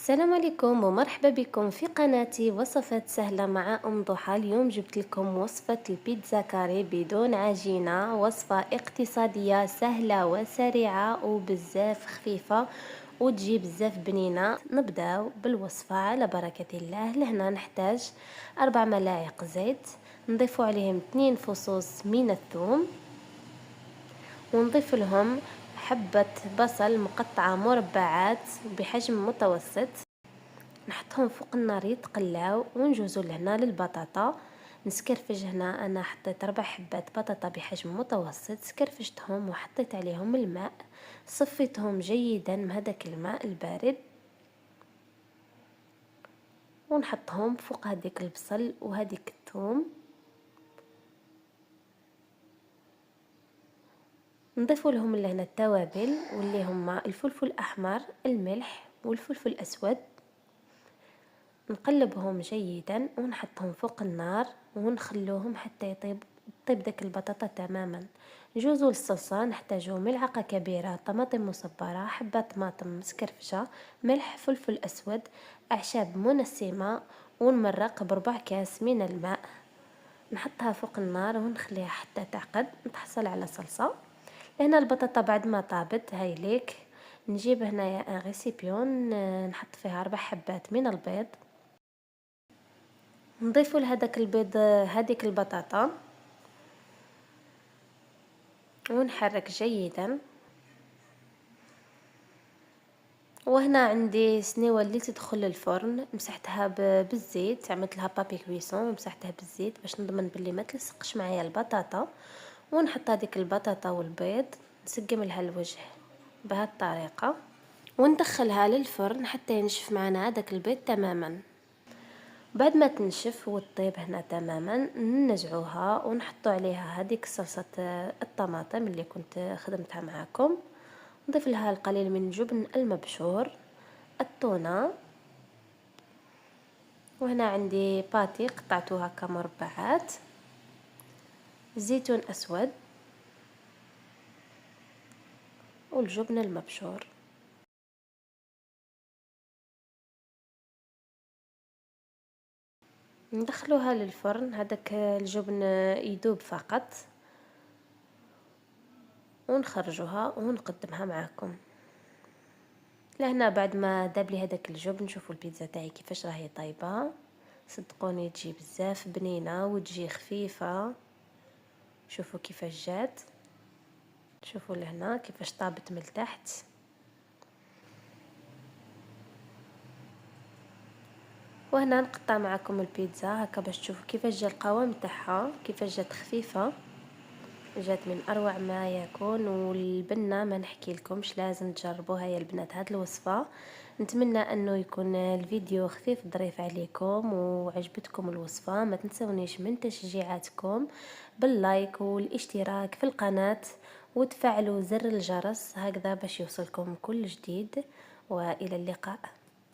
السلام عليكم ومرحبا بكم في قناتي وصفات سهلة مع أم ضحى. اليوم جبت لكم وصفة البيتزا كاري بدون عجينة، وصفة اقتصادية سهلة وسريعة وبزاف خفيفة وتجي بزاف بنينة. نبداو بالوصفة على بركة الله. لهنا نحتاج 4 ملاعق زيت، نضيف عليهم 2 فصوص من الثوم، ونضيف لهم حبة بصل مقطعة مربعات بحجم متوسط، نحطهم فوق النار يتقلاو. ونجوزو لهنا للبطاطا. نسكرفج هنا انا حطيت 4 حبات بطاطا بحجم متوسط، سكرفجتهم وحطيت عليهم الماء، صفيتهم جيدا من هذاك الماء البارد، ونحطهم فوق هذيك البصل وهذيك الثوم. نضيف لهم لهنا التوابل واللي هما الفلفل الاحمر، الملح والفلفل الاسود. نقلبهم جيدا ونحطهم فوق النار ونخلوهم حتى طيب داك البطاطا تماما. نجوزو للصلصة نحتاجو ملعقة كبيرة طماطم مصبرة، حبة طماطم مسكرفشة، ملح، فلفل اسود، اعشاب منسمة، ونمرق بربع كاس من الماء. نحطها فوق النار ونخليها حتى تعقد، نتحصل على صلصة. هنا البطاطا بعد ما طابت هاي ليك، نجيب هنايا ان ريسيبيون، نحط فيها 4 حبات من البيض، نضيف لهذاك البيض هذيك البطاطا ونحرك جيدا. وهنا عندي سنيوه اللي تدخل الفرن، مسحتها بالزيت، عملت لها بابي كويسون ومسحتها بالزيت باش نضمن بلي ما تلصقش معايا البطاطا. ونحط هذيك البطاطا والبيض، نسقم لها الوجه بهذه الطريقه، وندخلها للفرن حتى ينشف معنا هذاك البيض تماما. بعد ما تنشف وتطيب هنا تماما ننزعوها ونحطوا عليها هذيك صلصة الطماطم اللي كنت خدمتها معكم. نضيف لها القليل من الجبن المبشور، التونة، وهنا عندي باتي قطعتوها كمربعات، زيتون أسود، والجبن المبشور. ندخلوها للفرن، هذاك الجبن يذوب فقط، ونخرجوها ونقدمها معكم. لهنا بعد ما داب لي هذاك الجبن، شوفوا البيتزا تاعي كيفاش راهي طايبه، صدقوني تجي بزاف بنينه وتجي خفيفه. شوفوا كيفاش جات، شوفوا لهنا كيفاش طابت من تحت. وهنا نقطع معكم البيتزا هكا باش تشوفوا كيفاش جا القوام تاعها، كيفاش جات خفيفه، جات من اروع ما يكون. والبنه ما نحكي لكمش، لازم تجربوها يا البنات هاد الوصفه. نتمنى انه يكون الفيديو خفيف ظريف عليكم وعجبتكم الوصفه. ما تنسونيش من تشجيعاتكم باللايك والاشتراك في القناه وتفعلوا زر الجرس هكذا باش يوصلكم كل جديد. والى اللقاء.